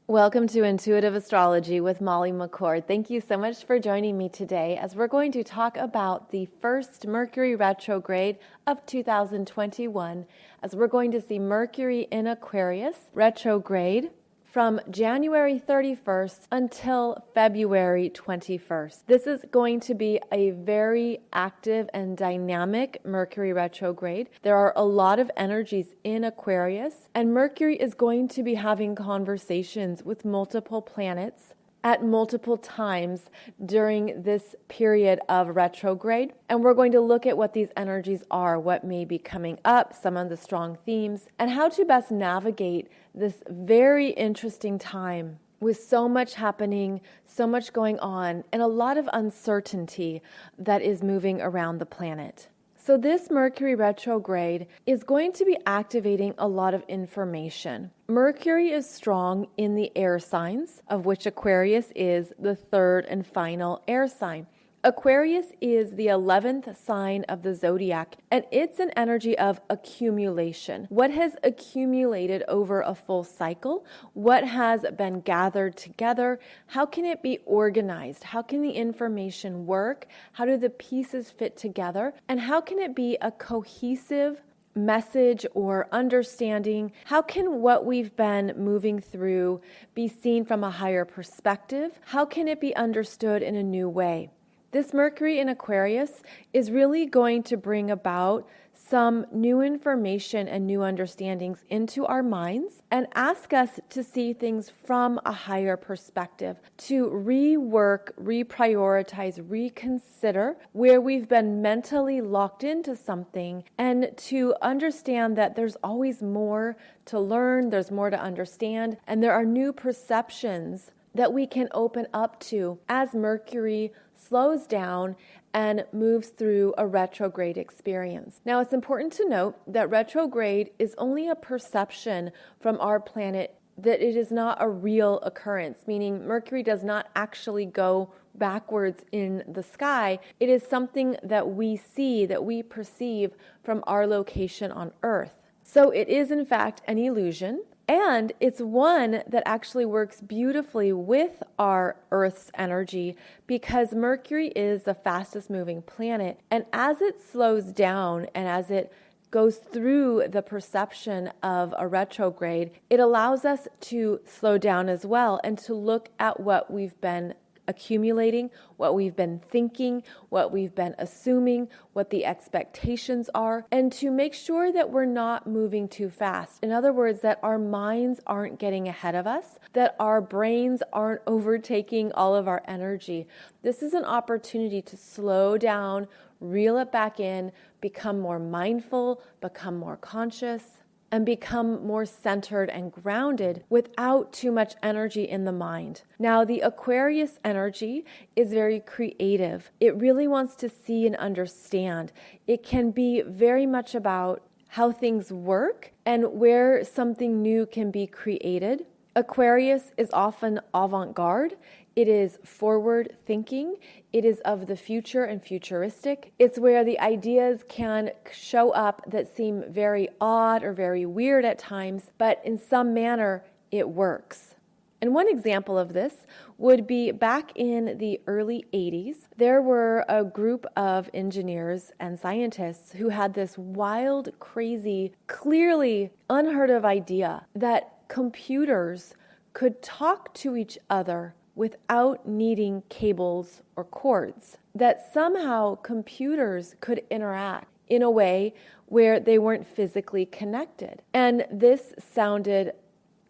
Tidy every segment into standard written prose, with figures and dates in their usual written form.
Welcome to Intuitive Astrology with Molly McCord. Thank you so much for joining me today as we're going to talk about the first Mercury retrograde of 2021, as we're going to see Mercury in Aquarius retrograde from January 31st until February 21st. This is going to be a very active and dynamic Mercury retrograde. There are a lot of energies in Aquarius, and Mercury is going to be having conversations with multiple planets at multiple times during this period of retrograde. And we're going to look at what these energies are, what may be coming up, some of the strong themes, and how to best navigate this very interesting time with so much happening, so much going on, and a lot of uncertainty that is moving around the planet. So this Mercury retrograde is going to be activating a lot of information. Mercury is strong in the air signs, of which Aquarius is the third and final air sign. Aquarius is the 11th sign of the zodiac, and it's an energy of accumulation. What has accumulated over a full cycle? What has been gathered together? How can it be organized? How can the information work? How do the pieces fit together? And how can it be a cohesive message or understanding? How can what we've been moving through be seen from a higher perspective? How can it be understood in a new way? This Mercury in Aquarius is really going to bring about some new information and new understandings into our minds and ask us to see things from a higher perspective, to rework, reprioritize, reconsider where we've been mentally locked into something, and to understand that there's always more to learn, there's more to understand, and there are new perceptions that we can open up to as Mercury slows down and moves through a retrograde experience. Now, it's important to note that retrograde is only a perception from our planet, that it is not a real occurrence, meaning Mercury does not actually go backwards in the sky. It is something that we see, that we perceive from our location on Earth. So it is, in fact, an illusion. And it's one that actually works beautifully with our Earth's energy because Mercury is the fastest moving planet. And as it slows down and as it goes through the perception of a retrograde, it allows us to slow down as well and to look at what we've been accumulating, what we've been thinking, what we've been assuming, what the expectations are, and to make sure that we're not moving too fast. In other words, that our minds aren't getting ahead of us, that our brains aren't overtaking all of our energy. This is an opportunity to slow down, reel it back in, become more mindful, become more conscious, and become more centered and grounded without too much energy in the mind. Now, the Aquarius energy is very creative. It really wants to see and understand. It can be very much about how things work and where something new can be created. Aquarius is often avant-garde. It is forward thinking. It is of the future and futuristic. It's where the ideas can show up that seem very odd or very weird at times, but in some manner it works. And one example of this would be back in the early 80s. There were a group of engineers and scientists who had this wild, crazy, clearly unheard of idea that computers could talk to each other without needing cables or cords, that somehow computers could interact in a way where they weren't physically connected. And this sounded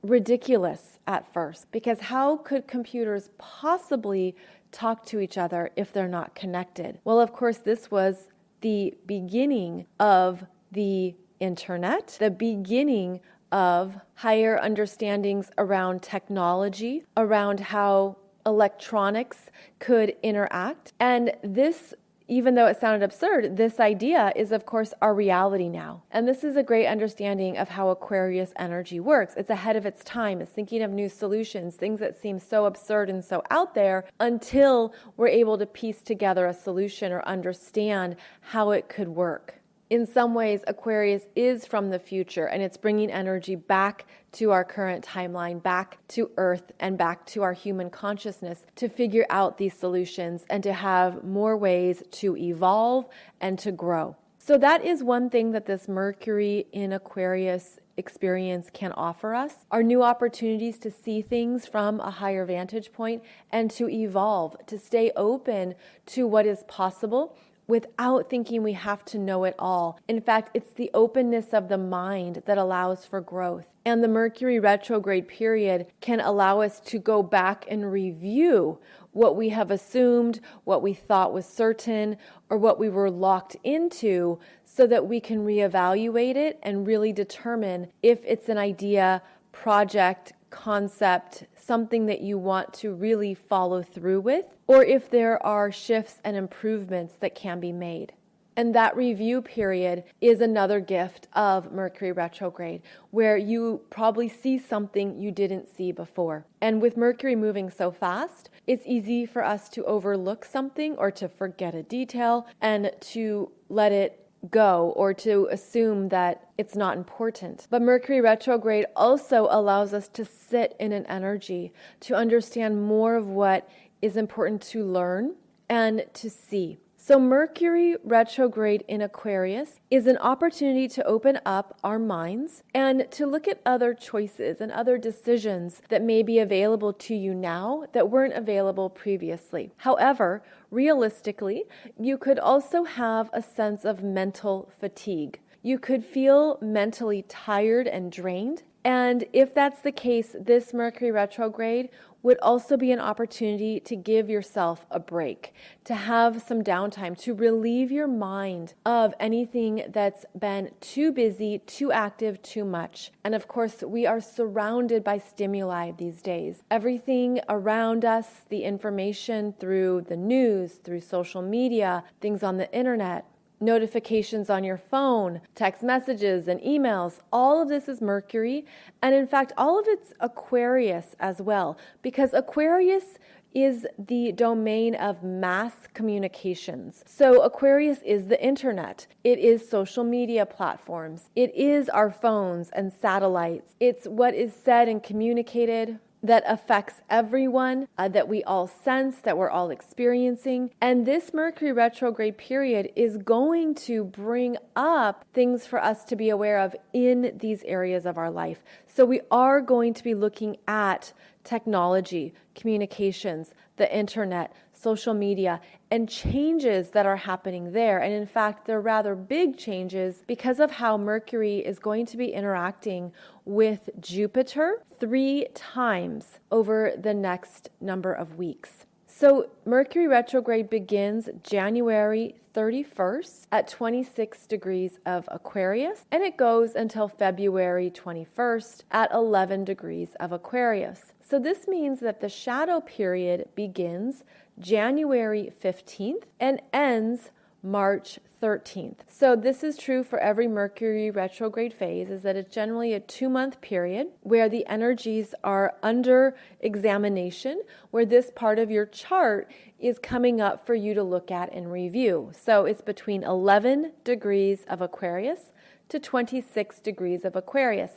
ridiculous at first, because how could computers possibly talk to each other if they're not connected? Well, of course, this was the beginning of the internet, the beginning of higher understandings around technology, around how electronics could interact. And this, even though it sounded absurd, this idea is, of course, our reality now. And this is a great understanding of how Aquarius energy works. It's ahead of its time. It's thinking of new solutions, things that seem so absurd and so out there, until we're able to piece together a solution or understand how it could work. in some ways, Aquarius is from the future, and it's bringing energy back to our current timeline, back to Earth, and back to our human consciousness to figure out these solutions and to have more ways to evolve and to grow. So that is one thing that this Mercury in Aquarius experience can offer us, are new opportunities to see things from a higher vantage point and to evolve, to stay open to what is possible without thinking we have to know it all. In fact, it's the openness of the mind that allows for growth. And the Mercury retrograde period can allow us to go back and review what we have assumed, what we thought was certain, or what we were locked into, so that we can reevaluate it and really determine if it's an idea, project, concept, something that you want to really follow through with, or if there are shifts and improvements that can be made. And that review period is another gift of Mercury retrograde, where you probably see something you didn't see before. And with Mercury moving so fast, it's easy for us to overlook something or to forget a detail and to let it go or to assume that it's not important. But Mercury retrograde also allows us to sit in an energy, to understand more of what is important to learn and to see. So Mercury retrograde in Aquarius is an opportunity to open up our minds and to look at other choices and other decisions that may be available to you now that weren't available previously. However, realistically, you could also have a sense of mental fatigue. You could feel mentally tired and drained. And if that's the case, this Mercury retrograde would also be an opportunity to give yourself a break, to have some downtime, to relieve your mind of anything that's been too busy, too active, too much. And of course, we are surrounded by stimuli these days. Everything around us, the information through the news, through social media, things on the internet, notifications on your phone, text messages and emails, all of this is Mercury. And in fact, all of it's Aquarius as well, because Aquarius is the domain of mass communications. So Aquarius is the internet. It is social media platforms. It is our phones and satellites. It's what is said and communicated that affects everyone, that we all sense, that we're all experiencing. And this Mercury retrograde period is going to bring up things for us to be aware of in these areas of our life. So we are going to be looking at technology, communications, the internet, social media, and changes that are happening there. And in fact, they're rather big changes because of how Mercury is going to be interacting with Jupiter 3 times over the next number of weeks. So Mercury retrograde begins January 31st at 26 degrees of Aquarius, and it goes until February 21st at 11 degrees of Aquarius. So this means that the shadow period begins January 15th and ends March 13th. So this is true for every Mercury retrograde phase, is that it's generally a 2-month period where the energies are under examination, where this part of your chart is coming up for you to look at and review. So it's between 11 degrees of Aquarius to 26 degrees of Aquarius.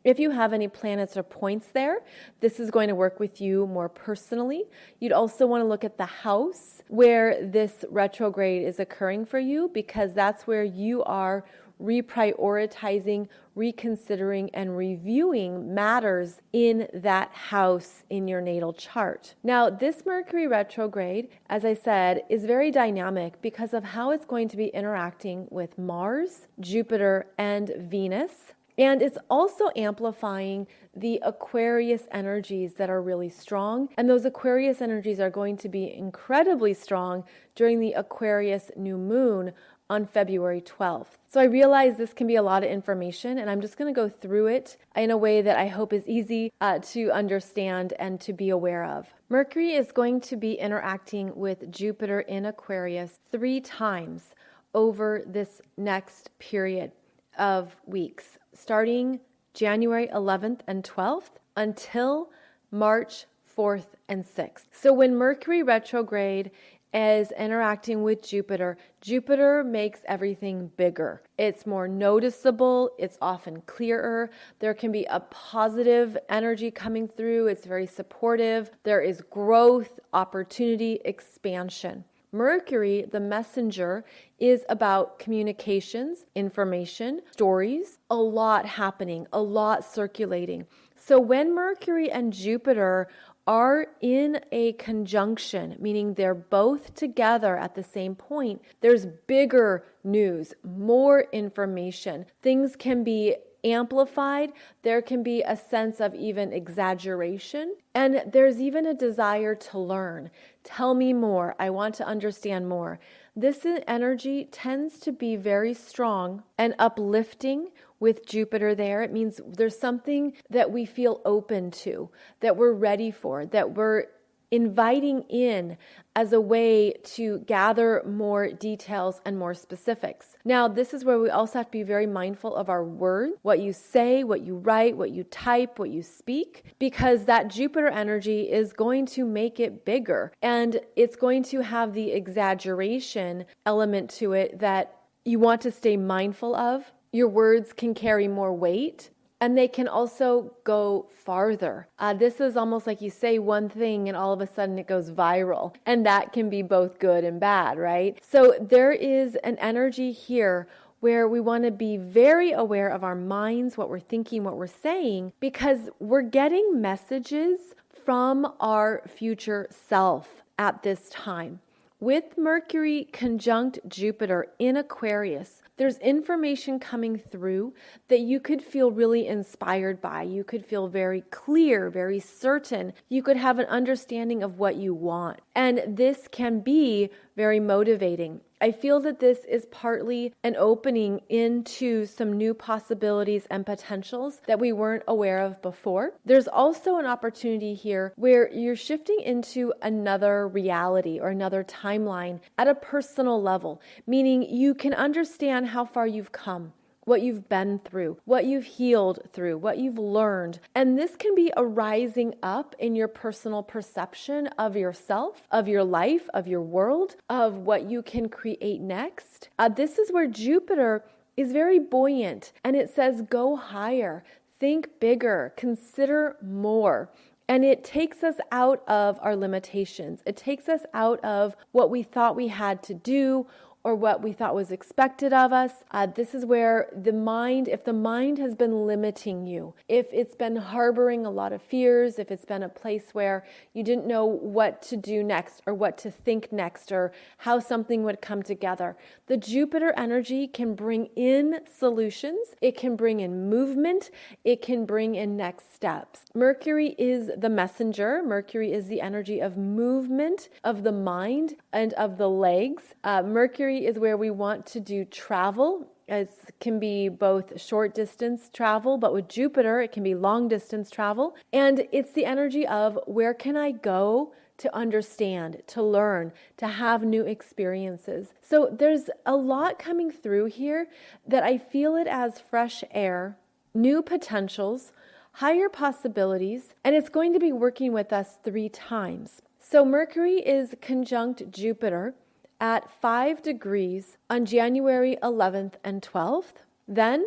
If you have any planets or points there, this is going to work with you more personally. You'd also want to look at the house where this retrograde is occurring for you, because that's where you are reprioritizing, reconsidering, and reviewing matters in that house in your natal chart. Now, this Mercury retrograde, as I said, is very dynamic because of how it's going to be interacting with Mars, Jupiter, and Venus. And it's also amplifying the Aquarius energies that are really strong. And those Aquarius energies are going to be incredibly strong during the Aquarius New Moon on February 12th. So I realize this can be a lot of information, and I'm just going to go through it in a way that I hope is easy to understand and to be aware of. Mercury is going to be interacting with Jupiter in Aquarius 3 times over this next period of weeks, starting January 11th and 12th until March 4th and 6th. So when Mercury retrograde is interacting with Jupiter. Jupiter makes everything bigger. It's more noticeable. It's often clearer. There can be a positive energy coming through. It's very supportive. There is growth, opportunity, expansion. Mercury, the messenger, is about communications, information, stories, a lot happening, a lot circulating. So when Mercury and Jupiter are in a conjunction, meaning they're both together at the same point, there's bigger news, more information. Things can be amplified. There can be a sense of even exaggeration. And there's even a desire to learn. Tell me more. I want to understand more. This energy tends to be very strong and uplifting with Jupiter there. It means there's something that we feel open to, that we're ready for, that we're inviting in as a way to gather more details and more specifics. Now, this is where we also have to be very mindful of our words, what you say, what you write, what you type, what you speak, because that Jupiter energy is going to make it bigger, and it's going to have the exaggeration element to it that you want to stay mindful of. Your words can carry more weight, and they can also go farther. This is almost like you say one thing and all of a sudden it goes viral. And that can be both good and bad, right? So there is an energy here where we want to be very aware of our minds, what we're thinking, what we're saying, because we're getting messages from our future self at this time. With Mercury conjunct Jupiter in Aquarius, there's information coming through that you could feel really inspired by. You could feel very clear, very certain. You could have an understanding of what you want. And this can be very motivating. I feel that this is partly an opening into some new possibilities and potentials that we weren't aware of before. There's also an opportunity here where you're shifting into another reality or another timeline at a personal level, meaning you can understand how far you've come, what you've been through, what you've healed through, what you've learned. And this can be a rising up in your personal perception of yourself, of your life, of your world, of what you can create next. This is where Jupiter is very buoyant, and it says go higher, think bigger, consider more. And it takes us out of our limitations. It takes us out of what we thought we had to do or what we thought was expected of us. This is where the mind, if the mind has been limiting you, if it's been harboring a lot of fears, if it's been a place where you didn't know what to do next or what to think next or how something would come together, the Jupiter energy can bring in solutions. It can bring in movement. It can bring in next steps. Mercury is the messenger. Mercury is the energy of movement, of the mind, and of the legs. Mercury is where we want to do travel. It can be both short distance travel, but with Jupiter, it can be long distance travel. And it's the energy of where can I go to understand, to learn, to have new experiences. So there's a lot coming through here that I feel it as fresh air, new potentials, higher possibilities, and it's going to be working with us 3 times. So Mercury is conjunct Jupiter at 5 degrees on January 11th and 12th. Then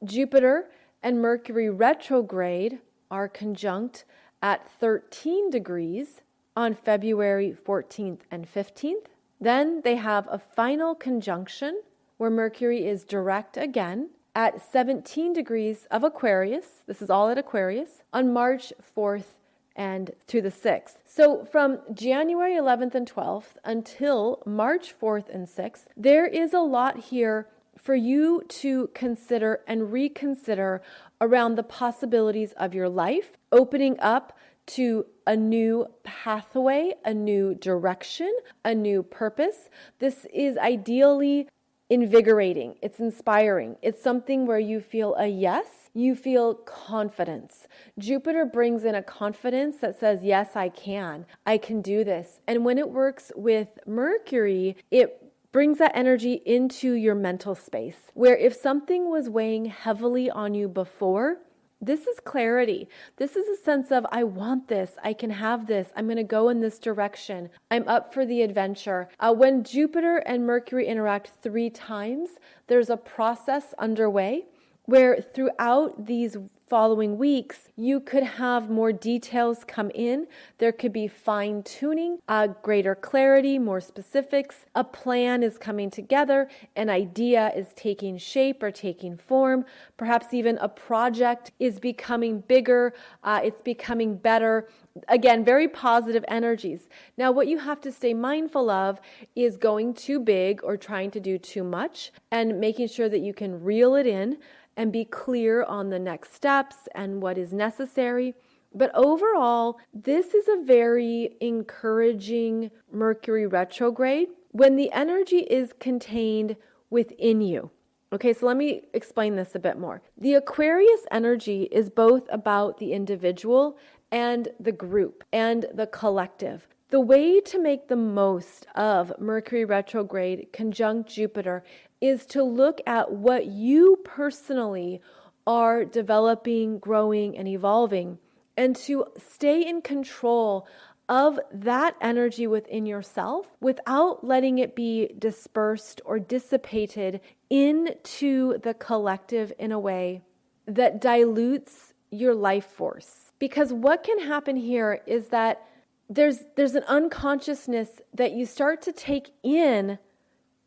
Jupiter and Mercury retrograde are conjunct at 13 degrees on February 14th and 15th. Then they have a final conjunction where Mercury is direct again at 17 degrees of Aquarius. This is all at Aquarius on March 4th and to the 6th. So from January 11th and 12th until March 4th and 6th, there is a lot here for you to consider and reconsider around the possibilities of your life, opening up to a new pathway, a new direction, a new purpose. This is ideally invigorating. It's inspiring. It's something where you feel a yes. You feel confidence. Jupiter brings in a confidence that says, yes, I can do this. And when it works with Mercury, it brings that energy into your mental space, where if something was weighing heavily on you before, This is clarity. This is a sense of, I want this, I can have this, I'm going to go in this direction, I'm up for the adventure. When Jupiter and Mercury interact 3 times, there's a process underway where throughout these following weeks, you could have more details come in. There could be fine tuning, greater clarity, more specifics. A plan is coming together. An idea is taking shape or taking form. Perhaps even a project is becoming bigger. It's becoming better. Again, very positive energies. Now, what you have to stay mindful of is going too big or trying to do too much, and making sure that you can reel it in and be clear on the next steps and what is necessary. But overall, this is a very encouraging Mercury retrograde when the energy is contained within you. Okay, so let me explain this a bit more. The Aquarius energy is both about the individual and the group and the collective. The way to make the most of Mercury retrograde conjunct Jupiter is to look at what you personally are developing, growing, and evolving, and to stay in control of that energy within yourself without letting it be dispersed or dissipated into the collective in a way that dilutes your life force. Because what can happen here is that there's an unconsciousness that you start to take in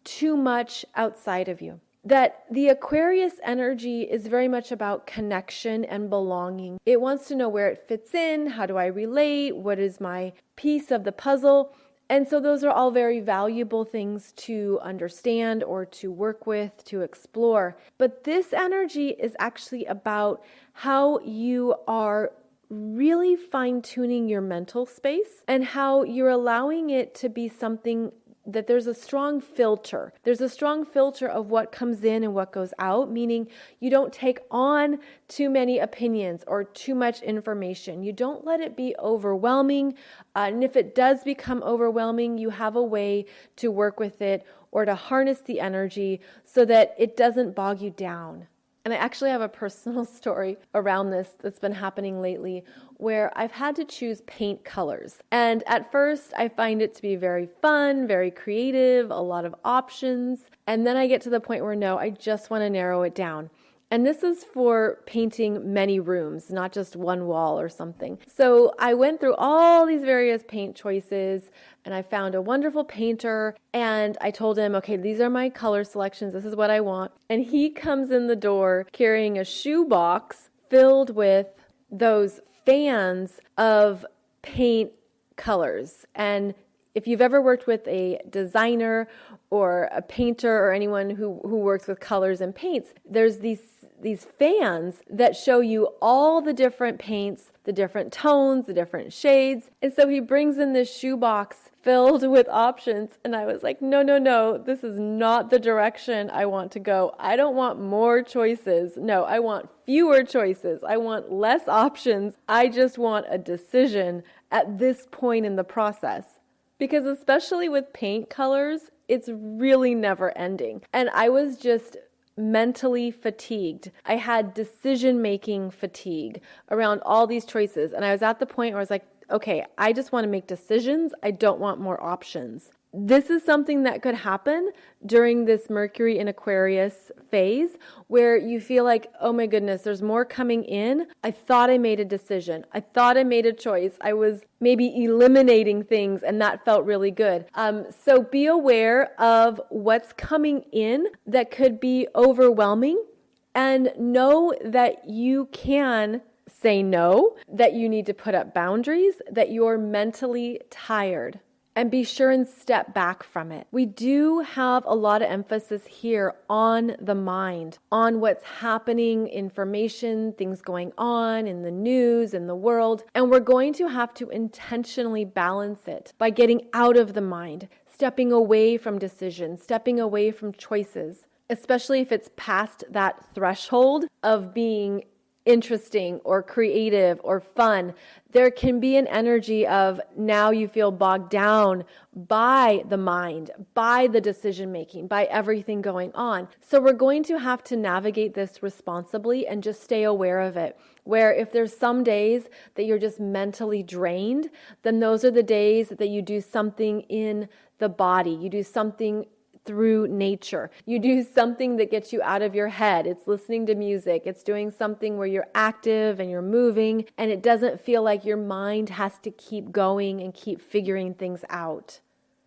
too much outside of you. That the Aquarius energy is very much about connection and belonging. It wants to know where it fits in, how do I relate, what is my piece of the puzzle. And so those are all very valuable things to understand or to work with, to explore. But this energy is actually about how you are really fine-tuning your mental space and how you're allowing it to be something that there's a strong filter. There's a strong filter of what comes in and what goes out, meaning you don't take on too many opinions or too much information. You don't let it be overwhelming. And if it does become overwhelming, you have a way to work with it or to harness the energy so that it doesn't bog you down. And I actually have a personal story around this that's been happening lately where I've had to choose paint colors. And at first I find it to be very fun, very creative, a lot of options. And then I get to the point where no, I just want to narrow it down. And this is for painting many rooms, not just one wall or something. So I went through all these various paint choices and I found a wonderful painter and I told him, okay, these are my color selections. This is what I want. And he comes in the door carrying a shoebox filled with those fans of paint colors. And if you've ever worked with a designer or a painter or anyone who works with colors and paints, there's these fans that show you all the different paints, the different tones, the different shades. And so he brings in this shoebox filled with options. And I was like, no, this is not the direction I want to go. I don't want more choices. No, I want fewer choices. I want less options. I just want a decision at this point in the process. Because especially with paint colors, it's really never ending. And I was just mentally fatigued. I had decision-making fatigue around all these choices. And I was at the point where I was like, okay, I just want to make decisions. I don't want more options. This is something that could happen during this Mercury in Aquarius phase where you feel like, oh my goodness, there's more coming in. I thought I made a decision. I thought I made a choice. I was maybe eliminating things and that felt really good. So be aware of what's coming in that could be overwhelming and know that you can say no, that you need to put up boundaries, that you're mentally tired. And be sure and step back from it. We do have a lot of emphasis here on the mind, on what's happening, information, things going on in the news, in the world. And we're going to have to intentionally balance it by getting out of the mind, stepping away from decisions, stepping away from choices, especially if it's past that threshold of being interesting or creative or fun, there can be an energy of now you feel bogged down by the mind, by the decision making, by everything going on. So we're going to have to navigate this responsibly and just stay aware of it. Where if there's some days that you're just mentally drained, then those are the days that you do something in the body. You do something through nature. You do something that gets you out of your head. It's listening to music. It's doing something where you're active and you're moving, and it doesn't feel like your mind has to keep going and keep figuring things out.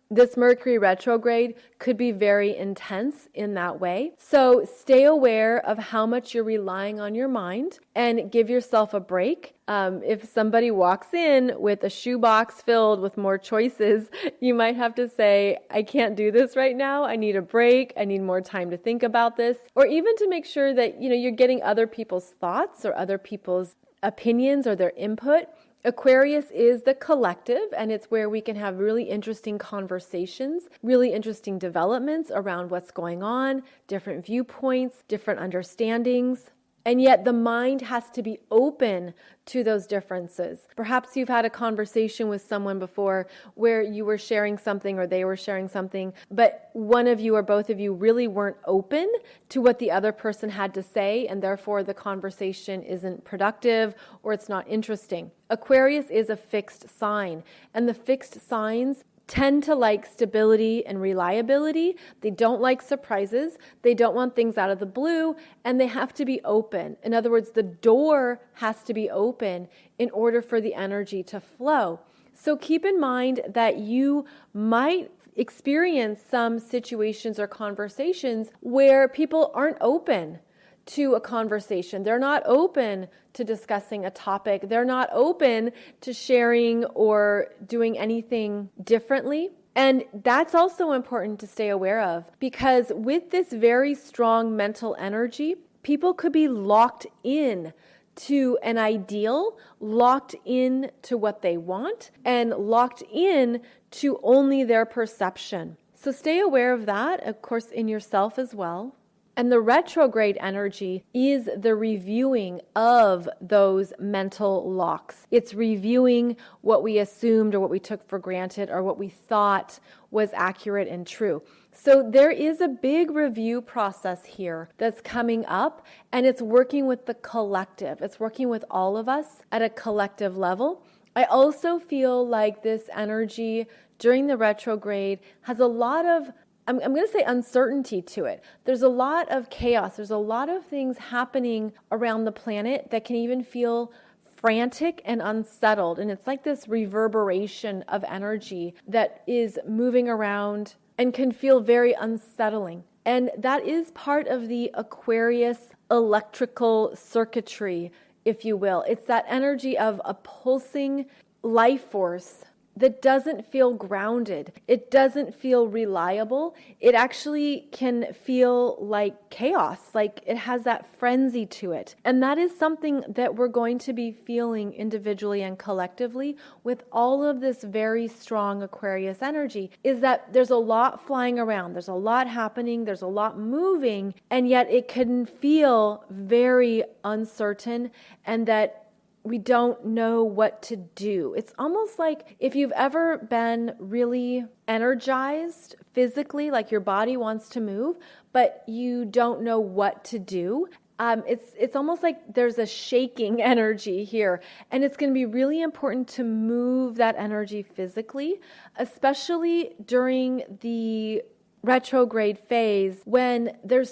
This Mercury retrograde could be very intense in that way. So stay aware of how much you're relying on your mind and give yourself a break. If somebody walks in with a shoebox filled with more choices, you might have to say, I can't do this right now. I need a break. I need more time to think about this. Or even to make sure that, you're getting other people's thoughts or other people's opinions or their input. Aquarius is the collective, and it's where we can have really interesting conversations, really interesting developments around what's going on, different viewpoints, different understandings. And yet the mind has to be open to those differences. Perhaps you've had a conversation with someone before where you were sharing something or they were sharing something, but one of you or both of you really weren't open to what the other person had to say, and therefore the conversation isn't productive or it's not interesting. Aquarius is a fixed sign, and the fixed signs tend to like stability and reliability. They don't like surprises. They don't want things out of the blue, and they have to be open. In other words, the door has to be open in order for the energy to flow. So keep in mind that you might experience some situations or conversations where people aren't open to a conversation. They're not open to discussing a topic. They're not open to sharing or doing anything differently. And that's also important to stay aware of, because with this very strong mental energy, people could be locked in to an ideal, locked in to what they want, and locked in to only their perception. So stay aware of that, of course, in yourself as well. And the retrograde energy is the reviewing of those mental locks. It's reviewing what we assumed or what we took for granted or what we thought was accurate and true. So there is a big review process here that's coming up, and it's working with the collective. It's working with all of us at a collective level. I also feel like this energy during the retrograde has a lot of I'm going to say uncertainty to it. There's a lot of chaos. There's a lot of things happening around the planet that can even feel frantic and unsettled. And it's like this reverberation of energy that is moving around and can feel very unsettling. And that is part of the Aquarius electrical circuitry, if you will. It's that energy of a pulsing life force that doesn't feel grounded. It doesn't feel reliable. It actually can feel like chaos, like it has that frenzy to it. And that is something that we're going to be feeling individually and collectively with all of this very strong Aquarius energy, is that there's a lot flying around. There's a lot happening. There's a lot moving, and yet it can feel very uncertain, and that we don't know what to do. It's almost like if you've ever been really energized physically, like your body wants to move, but you don't know what to do. It's almost like there's a shaking energy here, and it's going to be really important to move that energy physically, especially during the retrograde phase when there's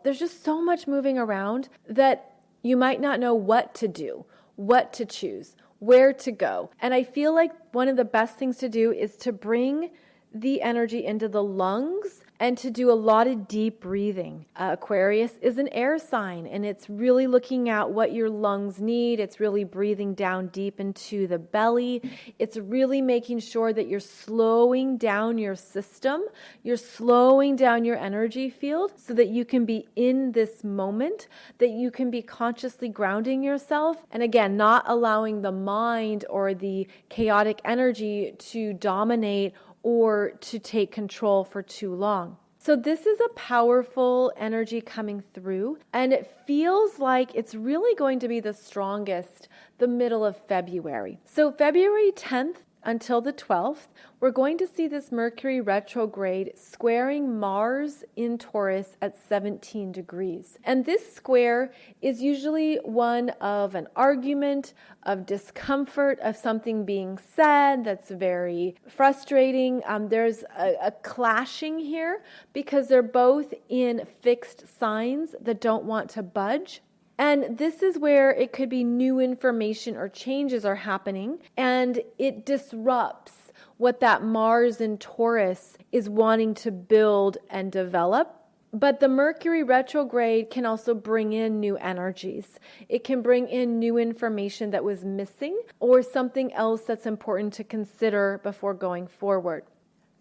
just so much moving around that you might not know what to do, what to choose, where to go. And I feel like one of the best things to do is to bring the energy into the lungs and to do a lot of deep breathing. Aquarius is an air sign, and it's really looking at what your lungs need. It's really breathing down deep into the belly. It's really making sure that you're slowing down your system. You're slowing down your energy field so that you can be in this moment, that you can be consciously grounding yourself. And again, not allowing the mind or the chaotic energy to dominate or to take control for too long. So So this is a powerful energy coming through, and it feels like it's really going to be the strongest the middle of February. So February 10th until the 12th, we're going to see this Mercury retrograde squaring Mars in Taurus at 17 degrees. And this square is usually one of an argument, of discomfort, of something being said that's very frustrating. There's a clashing here because they're both in fixed signs that don't want to budge. And this is where it could be new information or changes are happening, and it disrupts what that Mars in Taurus is wanting to build and develop. But the Mercury retrograde can also bring in new energies. It can bring in new information that was missing or something else that's important to consider before going forward.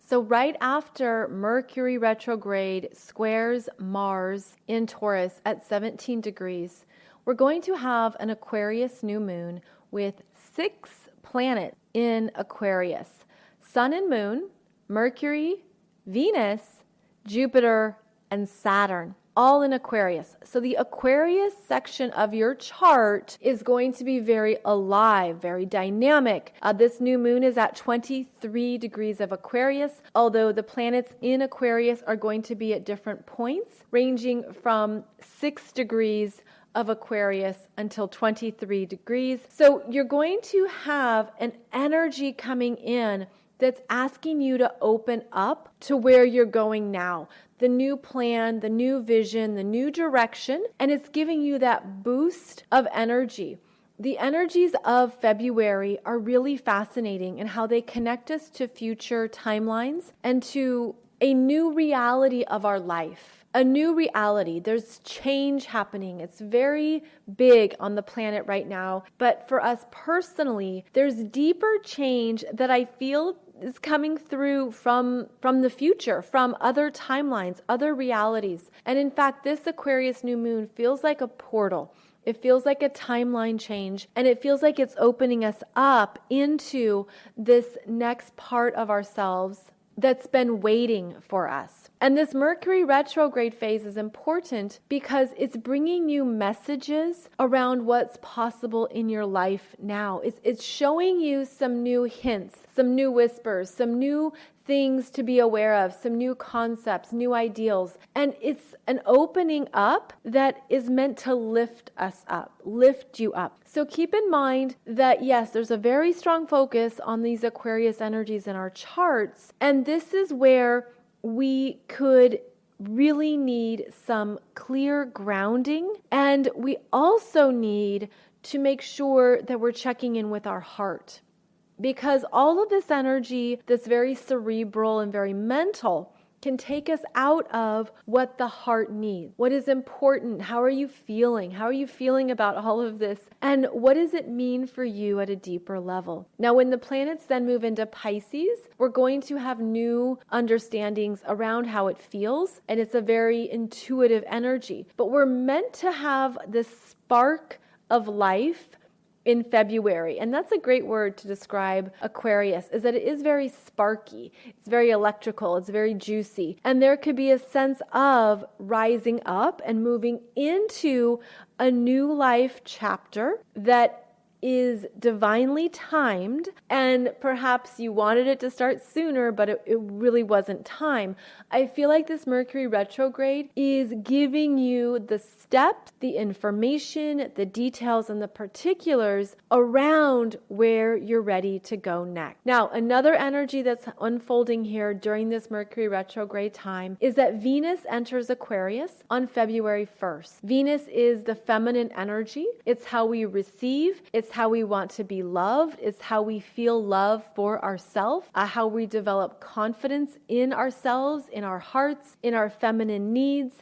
So right after Mercury retrograde squares Mars in Taurus at 17 degrees, we're going to have an Aquarius New Moon with 6 planets in Aquarius: Sun and Moon, Mercury, Venus, Jupiter, and Saturn, all in Aquarius. So the Aquarius section of your chart is going to be very alive, very dynamic. This new moon is at 23 degrees of Aquarius, although the planets in Aquarius are going to be at different points, ranging from 6 degrees of Aquarius until 23 degrees. So you're going to have an energy coming in that's asking you to open up to where you're going now. The new plan, the new vision, the new direction, and it's giving you that boost of energy. The energies of February are really fascinating in how they connect us to future timelines and to a new reality of our life. A new reality. There's change happening. It's very big on the planet right now. But for us personally, there's deeper change that I feel is coming through from the future, from other timelines, other realities. And in fact, this Aquarius new moon feels like a portal. It feels like a timeline change, and it feels like it's opening us up into this next part of ourselves that's been waiting for us. And this Mercury retrograde phase is important because it's bringing you messages around what's possible in your life now. It's showing you some new hints, some new whispers, some new things to be aware of, some new concepts, new ideals. And it's an opening up that is meant to lift us up, lift you up. So keep in mind that yes, there's a very strong focus on these Aquarius energies in our charts. And this is where we could really need some clear grounding. And we also need to make sure that we're checking in with our heart. Because all of this energy that's very cerebral and very mental can take us out of what the heart needs. What is important? How are you feeling? How are you feeling about all of this? And what does it mean for you at a deeper level? Now, when the planets then move into Pisces, we're going to have new understandings around how it feels. And it's a very intuitive energy. But we're meant to have this spark of life in February. And that's a great word to describe Aquarius, is that it is very sparky. It's very electrical. It's very juicy. And there could be a sense of rising up and moving into a new life chapter that is divinely timed, and perhaps you wanted it to start sooner, but it really wasn't time. I feel like this Mercury retrograde is giving you the steps, the information, the details, and the particulars around where you're ready to go next. Now, another energy that's unfolding here during this Mercury retrograde time is that Venus enters Aquarius on February 1st. Venus is the feminine energy. It's how we receive. It's how we want to be loved. It's how we feel love for ourselves, how we develop confidence in ourselves, in our hearts, in our feminine needs,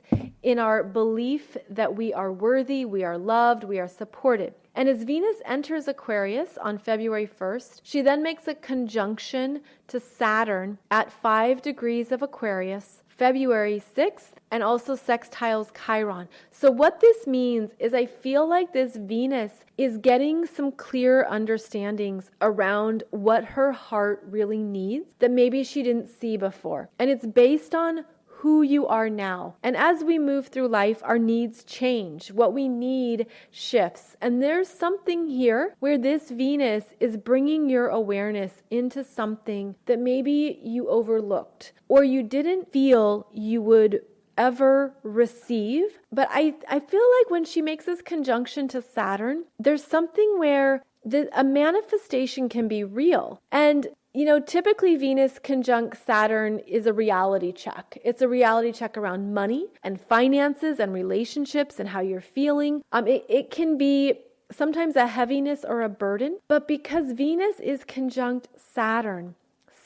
in our belief that we are worthy, we are loved, we are supported. And as Venus enters Aquarius on February 1st, she then makes a conjunction to Saturn at 5 degrees of Aquarius, February 6th, and also sextiles Chiron. So what this means is I feel like this Venus is getting some clear understandings around what her heart really needs that maybe she didn't see before. And it's based on who you are now. And as we move through life, our needs change. What we need shifts. And there's something here where this Venus is bringing your awareness into something that maybe you overlooked or you didn't feel you would ever receive. But I feel like when she makes this conjunction to Saturn, there's something where a manifestation can be real. And typically Venus conjunct Saturn is a reality check. It's a reality check around money and finances and relationships and how you're feeling. It can be sometimes a heaviness or a burden, but because Venus is conjunct Saturn,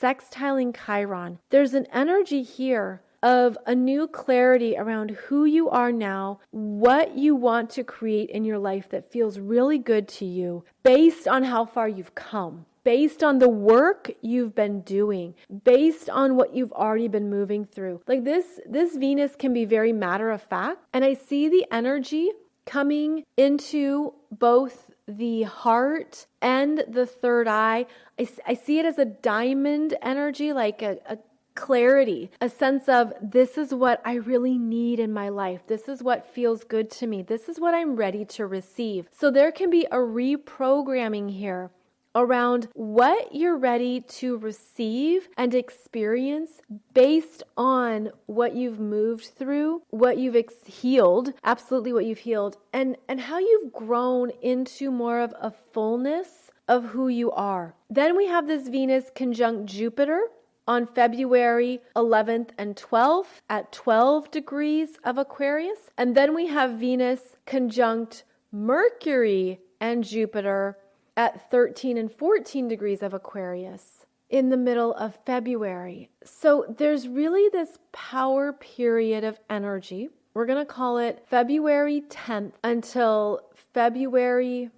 sextiling Chiron, there's an energy here of a new clarity around who you are now, what you want to create in your life that feels really good to you based on how far you've come, based on the work you've been doing, based on what you've already been moving through. Like this Venus can be very matter of fact. And I see the energy coming into both the heart and the third eye. I see it as a diamond energy, like a clarity, a sense of this is what I really need in my life. This is what feels good to me. This is what I'm ready to receive. So there can be a reprogramming here around what you're ready to receive and experience based on what you've moved through, what you've healed, absolutely what you've healed, and how you've grown into more of a fullness of who you are. Then we have this Venus conjunct Jupiter on February 11th and 12th at 12 degrees of Aquarius. And then we have Venus conjunct Mercury and Jupiter at 13 and 14 degrees of Aquarius in the middle of February. So there's really this power period of energy. We're going to call it February 10th until February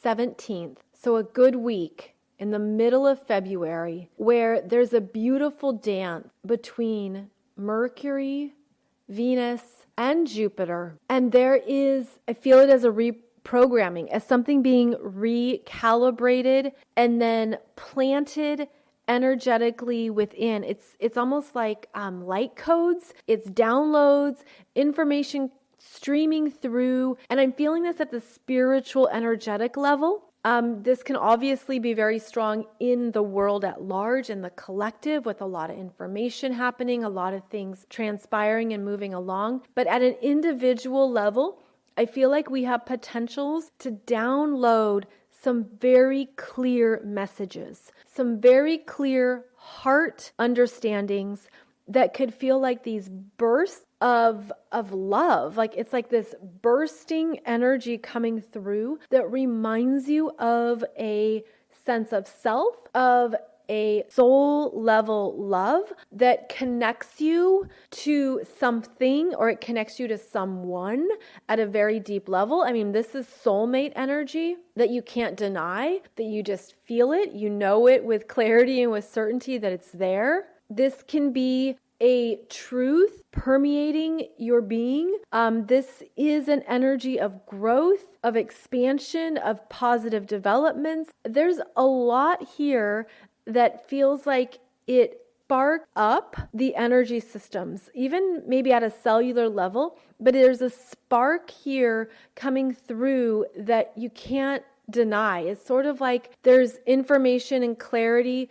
17th. So a good week in the middle of February, where there's a beautiful dance between Mercury, Venus, and Jupiter. And there is, I feel it as a reprogramming, as something being recalibrated and then planted energetically within. It's almost like light codes, it's downloads, information streaming through. And I'm feeling this at the spiritual, energetic level. This can obviously be very strong in the world at large, in the collective, with a lot of information happening, a lot of things transpiring and moving along. But at an individual level, I feel like we have potentials to download some very clear messages, some very clear heart understandings that could feel like these bursts of love. Like it's like this bursting energy coming through that reminds you of a sense of self, of a soul level love that connects you to something, or it connects you to someone at a very deep level. I mean, this is soulmate energy that you can't deny, that you just feel it, you know it with clarity and with certainty that it's there. This can be a truth permeating your being. This is an energy of growth, of expansion, of positive developments. There's a lot here that feels like it sparked up the energy systems, even maybe at a cellular level, but there's a spark here coming through that you can't deny. It's sort of like there's information and clarity.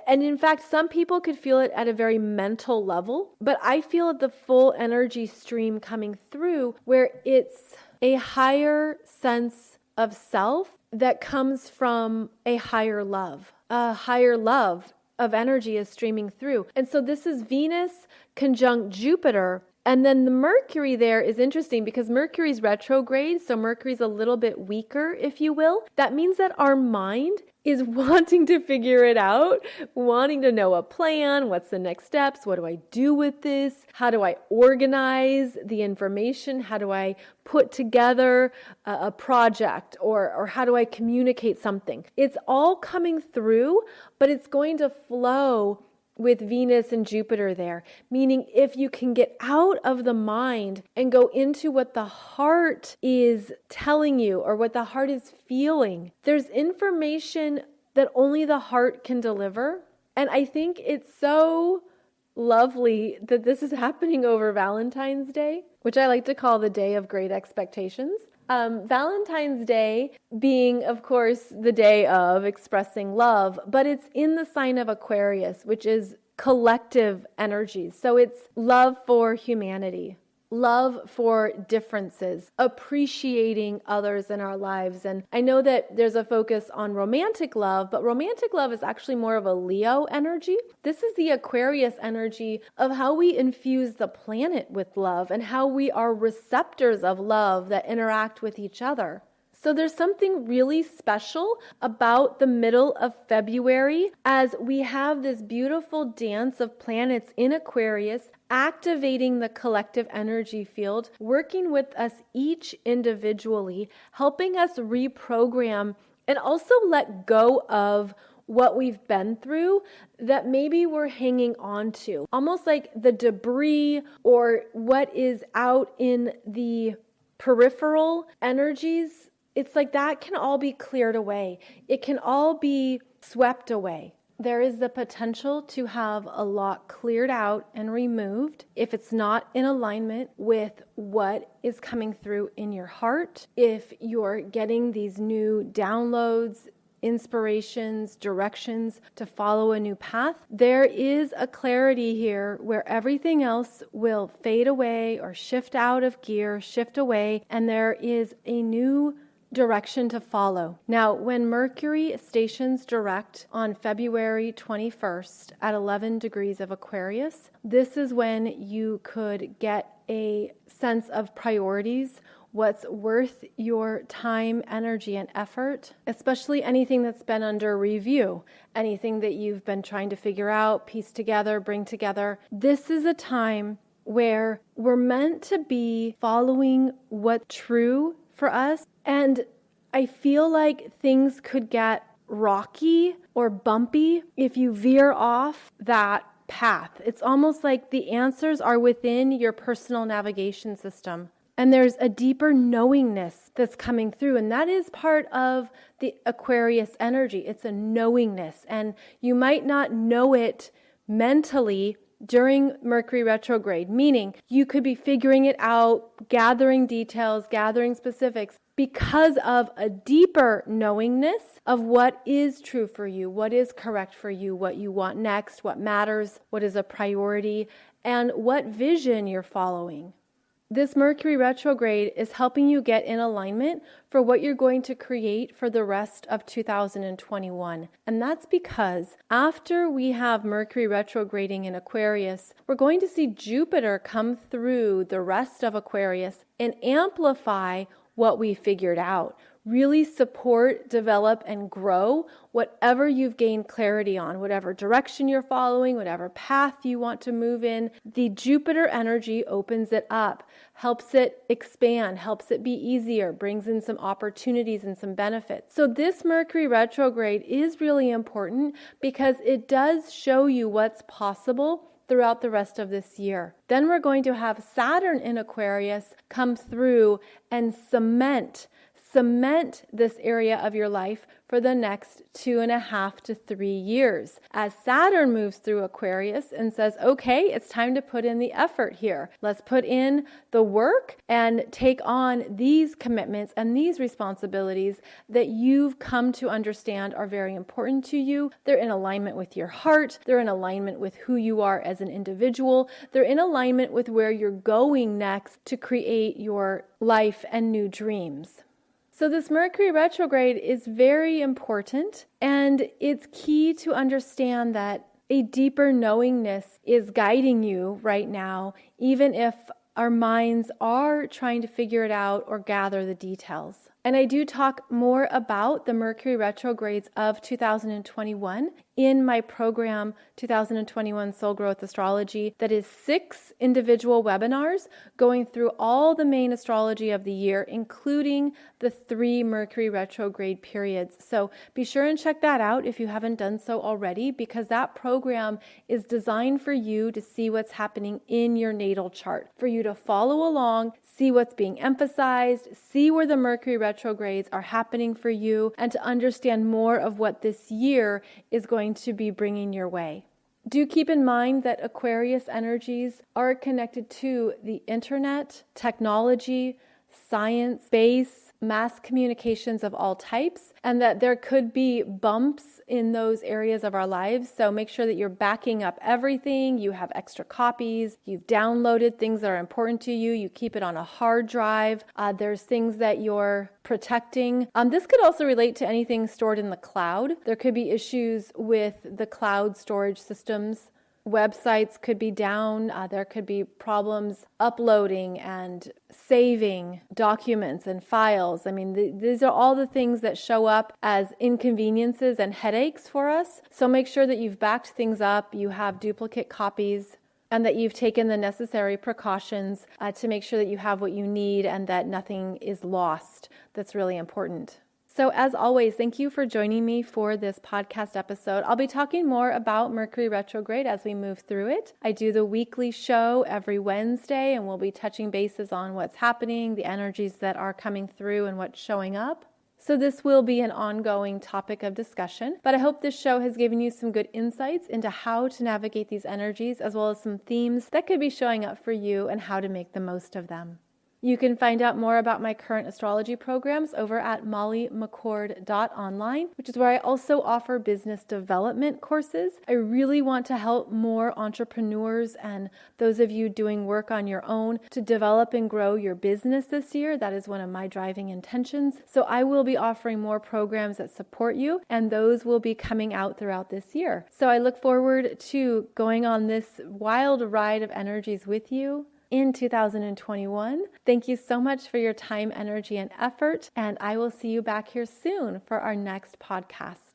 And in fact, some people could feel it at a very mental level, but I feel the full energy stream coming through where it's a higher sense of self that comes from a higher love. A higher love of energy is streaming through. And so this is Venus conjunct Jupiter. And then the Mercury there is interesting because Mercury's retrograde, so Mercury's a little bit weaker, if you will. That means that our mind is wanting to figure it out, wanting to know a plan, what's the next steps, what do I do with this, how do I organize the information, how do I put together a project, or how do I communicate something. It's all coming through, but it's going to flow with Venus and Jupiter there, meaning if you can get out of the mind and go into what the heart is telling you or what the heart is feeling, there's information that only the heart can deliver. And I think it's so lovely that this is happening over Valentine's Day, which I like to call the day of great expectations. Valentine's Day being, of course, the day of expressing love, but it's in the sign of Aquarius, which is collective energies. So it's love for humanity, love for differences, appreciating others in our lives. And I know that there's a focus on romantic love, but romantic love is actually more of a Leo energy. This is the Aquarius energy of how we infuse the planet with love and how we are receptors of love that interact with each other. So there's something really special about the middle of February as we have this beautiful dance of planets in Aquarius activating the collective energy field, working with us each individually, helping us reprogram and also let go of what we've been through that maybe we're hanging on to. Almost like the debris or what is out in the peripheral energies. It's like that can all be cleared away. It can all be swept away. There is the potential to have a lot cleared out and removed if it's not in alignment with what is coming through in your heart. If you're getting these new downloads, inspirations, directions to follow a new path, there is a clarity here where everything else will fade away or shift out of gear, shift away, and there is a new direction to follow. Now, when Mercury stations direct on February 21st at 11 degrees of Aquarius, this is when you could get a sense of priorities, what's worth your time, energy, and effort, especially anything that's been under review, anything that you've been trying to figure out, piece together, bring together. This is a time where we're meant to be following what's true for us. And I feel like things could get rocky or bumpy if you veer off that path. It's almost like the answers are within your personal navigation system. And there's a deeper knowingness that's coming through. And that is part of the Aquarius energy. It's a knowingness. And you might not know it mentally during Mercury retrograde, meaning you could be figuring it out, gathering details, gathering specifics because of a deeper knowingness of what is true for you, what is correct for you, what you want next, what matters, what is a priority, and what vision you're following. This Mercury retrograde is helping you get in alignment for what you're going to create for the rest of 2021. And that's because after we have Mercury retrograding in Aquarius, we're going to see Jupiter come through the rest of Aquarius and amplify what we figured out. Really support, develop, and grow whatever you've gained clarity on, whatever direction you're following, whatever path you want to move in. The Jupiter energy opens it up, helps it expand, helps it be easier, brings in some opportunities and some benefits. So this Mercury retrograde is really important because it does show you what's possible throughout the rest of this year. Then we're going to have Saturn in Aquarius come through and cement this area of your life for the next 2.5 to 3 years. As Saturn moves through Aquarius and says, okay, it's time to put in the effort here. Let's put in the work and take on these commitments and these responsibilities that you've come to understand are very important to you. They're in alignment with your heart. They're in alignment with who you are as an individual. They're in alignment with where you're going next to create your life and new dreams. So this Mercury retrograde is very important, and it's key to understand that a deeper knowingness is guiding you right now, even if our minds are trying to figure it out or gather the details. And I do talk more about the Mercury retrogrades of 2021 in my program, 2021 Soul Growth Astrology, that is 6 individual webinars going through all the main astrology of the year, including the 3 Mercury retrograde periods. So be sure and check that out if you haven't done so already, because that program is designed for you to see what's happening in your natal chart, for you to follow along, see what's being emphasized, see where the Mercury retrogrades are happening for you, and to understand more of what this year is going to be bringing your way. Do keep in mind that Aquarius energies are connected to the internet, technology, science, space, mass communications of all types, and that there could be bumps in those areas of our lives. So make sure that you're backing up everything. You have extra copies. You've downloaded things that are important to you. You keep it on a hard drive. There's things that you're protecting. This could also relate to anything stored in the cloud. There could be issues with the cloud storage systems. Websites could be down. There could be problems uploading and saving documents and files. I mean, these are all the things that show up as inconveniences and headaches for us. So make sure that you've backed things up, you have duplicate copies, and that you've taken the necessary precautions to make sure that you have what you need and that nothing is lost. That's really important. So as always, thank you for joining me for this podcast episode. I'll be talking more about Mercury Retrograde as we move through it. I do the weekly show every Wednesday, and we'll be touching bases on what's happening, the energies that are coming through, and what's showing up. So this will be an ongoing topic of discussion, but I hope this show has given you some good insights into how to navigate these energies, as well as some themes that could be showing up for you and how to make the most of them. You can find out more about my current astrology programs over at mollymccord.online, which is where I also offer business development courses. I really want to help more entrepreneurs and those of you doing work on your own to develop and grow your business this year. That is one of my driving intentions. So I will be offering more programs that support you, and those will be coming out throughout this year. So I look forward to going on this wild ride of energies with you in 2021. Thank you so much for your time, energy, and effort, and I will see you back here soon for our next podcast.